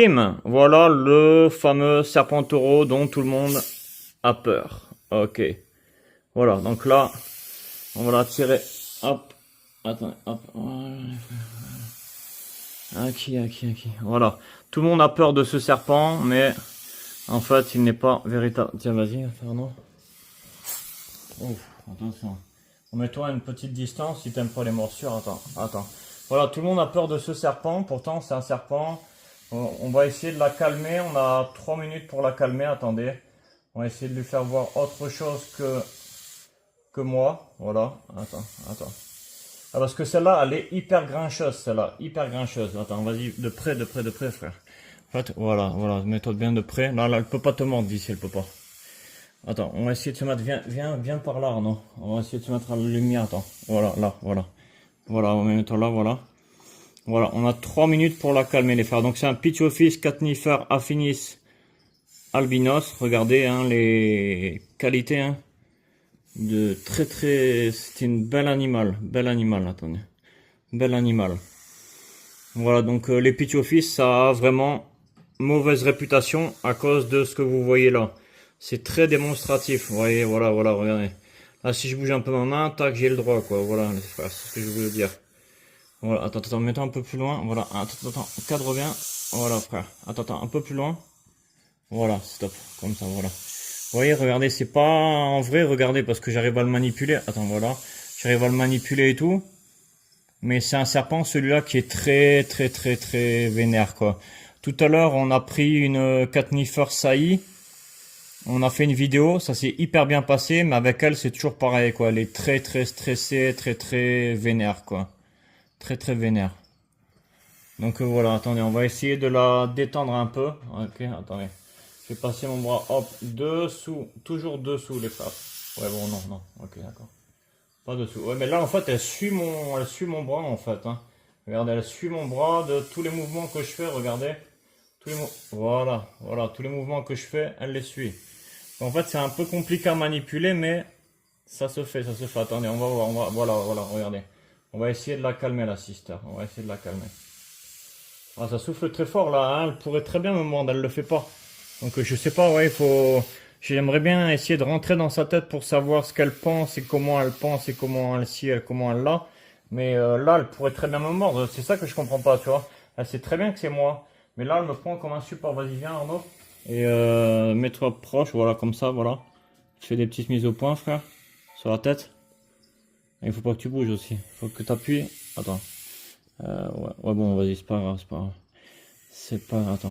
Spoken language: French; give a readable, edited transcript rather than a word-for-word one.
Bim, voilà le fameux serpent taureau dont tout le monde a peur. Ok. Voilà, donc là, on va la tirer. Hop. Attends, hop. Aki. Voilà. Tout le monde a peur de ce serpent, mais en fait, il n'est pas véritable. Tiens, vas-y, Fernand. Oh, attention. Mets-toi à une petite distance si t'aimes pas les morsures. Attends. Voilà, tout le monde a peur de ce serpent. Pourtant, c'est un serpent. On va essayer de la calmer. On a 3 minutes pour la calmer. Attendez. On va essayer de lui faire voir autre chose que moi. Voilà. Attends. Ah, parce que celle-là, elle est hyper grincheuse. Celle-là, hyper grincheuse. Attends, vas-y, de près, frère. En fait, voilà. Mets-toi bien de près. Là, elle peut pas te mordre d'ici. Elle peut pas. Attends, on va essayer de se mettre, viens par là, Arnaud. On va essayer de se mettre à la lumière, attends. Voilà, là. Voilà, on va mettre là, voilà. Voilà, on a 3 minutes pour la calmer, les frères. Donc c'est un Pitchophis catnifer affinis albinos. Regardez, hein, les qualités, hein. C'est une belle animal, attendez. Bel animal. Voilà, donc les Pitchophis, ça a vraiment mauvaise réputation à cause de ce que vous voyez là. C'est très démonstratif, vous voyez, voilà, regardez. Là, si je bouge un peu ma main, tac, j'ai le droit, quoi, voilà, les frères, c'est ce que je voulais dire. Voilà, attends, mets-toi un peu plus loin, voilà, attends, cadre bien, voilà, frère, attends, un peu plus loin. Voilà, stop, comme ça, voilà. Vous voyez, regardez, c'est pas en vrai, regardez, parce que j'arrive à le manipuler, attends, voilà, j'arrive à le manipuler et tout. Mais c'est un serpent, celui-là, qui est très vénère, quoi. Tout à l'heure, on a pris une Catnifer Saï. On a fait une vidéo, ça s'est hyper bien passé, mais avec elle, c'est toujours pareil, quoi. Elle est très stressée, très vénère, quoi. Très vénère. Donc voilà, attendez, on va essayer de la détendre un peu. Ok, attendez. Je vais passer mon bras, hop, dessous, toujours dessous les faces. Ouais, bon, non, ok, d'accord. Pas dessous. Ouais, mais là, en fait, elle suit mon bras, en fait, hein. Regardez, elle suit mon bras de tous les mouvements que je fais, regardez. Voilà, tous les mouvements que je fais, elle les suit. En fait, c'est un peu compliqué à manipuler, mais ça se fait. Attendez, on va voir, voilà, regardez. On va essayer de la calmer, la sister. On va essayer de la calmer. Ah, ça souffle très fort, là, hein. Elle pourrait très bien me mordre, elle le fait pas. Donc, je sais pas, ouais, j'aimerais bien essayer de rentrer dans sa tête pour savoir ce qu'elle pense et comment elle pense et comment elle l'a. Mais là, elle pourrait très bien me mordre. C'est ça que je comprends pas, tu vois. Elle sait très bien que c'est moi. Mais là, elle me prend comme un support. Vas-y, viens, Arnaud. Et mets-toi proche, voilà, comme ça, voilà. Tu fais des petites mises au point, frère, sur la tête. Et il faut pas que tu bouges aussi. Il faut que tu appuies. Attends. Ouais, bon, vas-y, c'est pas grave. C'est pas grave. Attends.